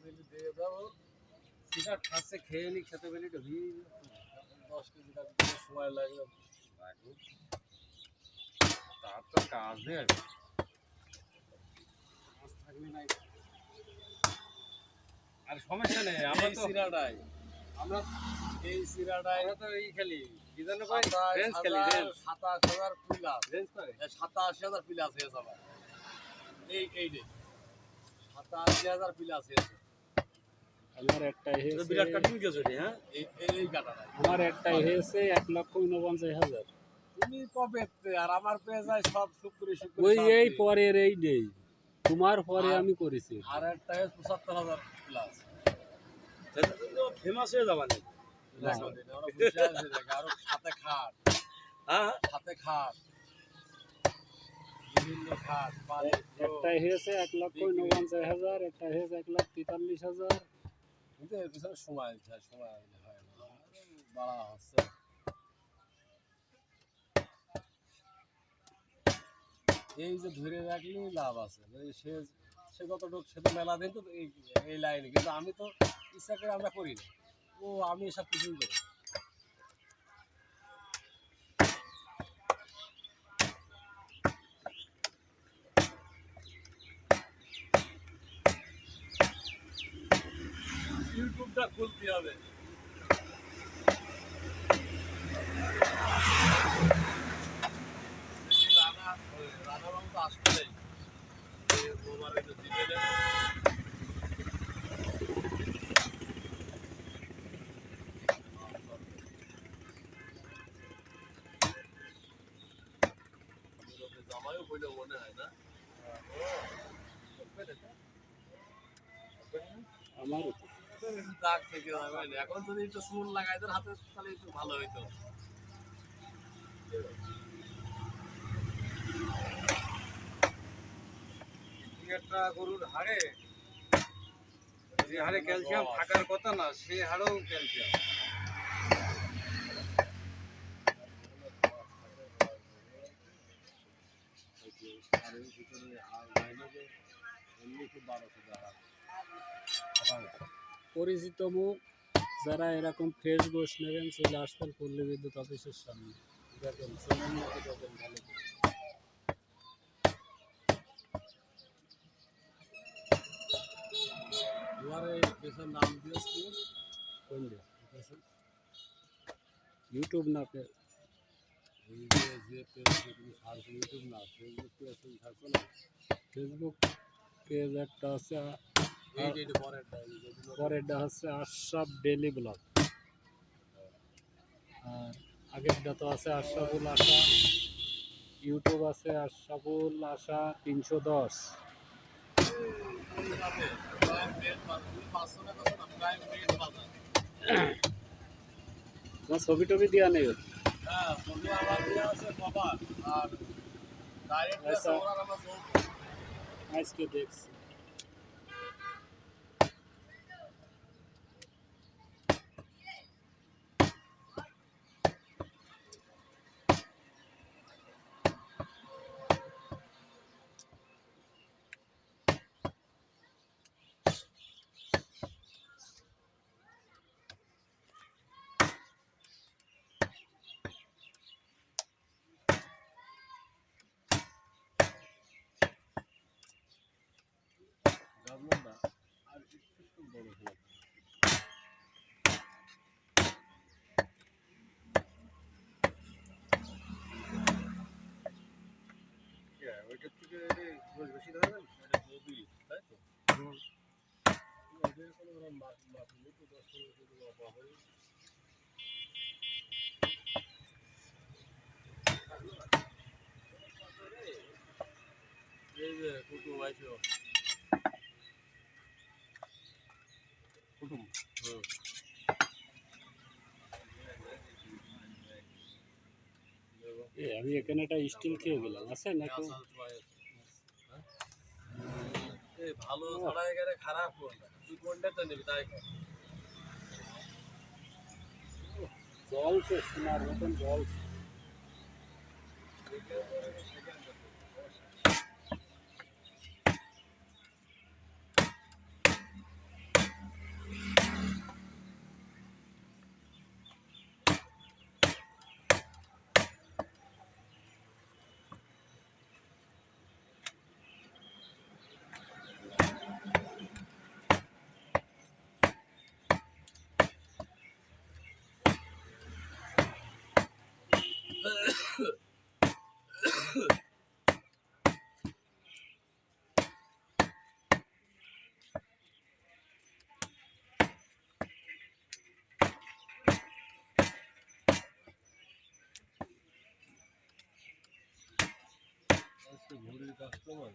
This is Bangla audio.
মিনিট দিয়ে দাও সিগারেট খাচ্ছে খেয়ে নি খেতে পেলি 10 কেজি সময় লাগবে তার তো কাজ নেই থাকলে নাই আর সমস্যা নেই আমরা তো সিরাটাই আমরা এই সিরাটাই আমরা তো এই খেলি কি জানো ভাই রেঞ্জ খেলি রেঞ্জ 27000 প্লাস রেঞ্জ করে 87000 প্লাস হয়ে যাবে এই রে 87000 প্লাস হয়েছে আমার একটাই হয়েছে বিরাট কাটিং গেছে রে হ্যাঁ এই কাটাটা আমার একটাই হয়েছে 1,49,000 তুমি কবে আর আমার পেয়ে যায় সব শুক্রই ওই এই পরের এই নেই তোমার পরে আমি করেছি আর একটা 75000 প্লাস এটা তো ফেমাস হয়ে যাবে না ওরা বুঝে আছে আরো সাথে খাট হ্যাঁ সাথে খাট বিভিন্ন খাট একটাই হয়েছে 1,49,000 একটা হয়েছে 1,43,000 কিন্তু এর পিছনে সময় হয় না বাড়া হচ্ছে এই যে ধরে রাখলেই লাভ আছে সে যতটুকু সে তো মেলা দিন তো এই লাইনে কিন্তু আমি তো ইচ্ছা করে আমরা করি না ও আমি এসব কিছুই করি ইউটিউবটা খুলতে হবে রানাবাবু তো আসলেই ওভার এটা দিবে না জামাইও বলে মনে হয় না আমার দাগ থেকে যাবে এখন যদি একটু চুল লাগাই তোর হাতে তাহলে একটু ভালো হইতো একটা গরুর হাড়ে যে হাড়ে ক্যালসিয়াম থাকার কথা না সে হাড়েও ক্যালসিয়াম পরিচিত মুখ যারা এরকম ফ্রেশ গোশ নেবেন চলে আসবেন পল্লী বিদ্যুৎ অফিসের সামনে দেখেন সোনার মতো দেখেন ভালো নাম দিয়েছি কোন ইউটিউব না এই যে তুমি সার্চ ইউটিউব না ফেসবুক পেজ সার্চ না ফেসবুক পেজ একটা আছে এই পরেরটা হচ্ছে আশরাফ ডেইলি ব্লগ আর আগেরটা তো আছে আশরাফুল আশা ইউটিউব আছে আশরাফুল আশা 310 ছবি টবি দেওয়া নেই আজকে দেখছি ওইটার থেকে বেশি ধরবেন এটা গভীর তাই তো এই যে কুটুম আইছো কুটুম আমি এখানে একটা স্টিল খেয়ে গেলাম আছে নাকি ভালো ছাড়া এখানে খারাপ কোনটা তুই কোনটা তো নিবি তাই জল সোনার মতন জল ঘুরির কাস্টমার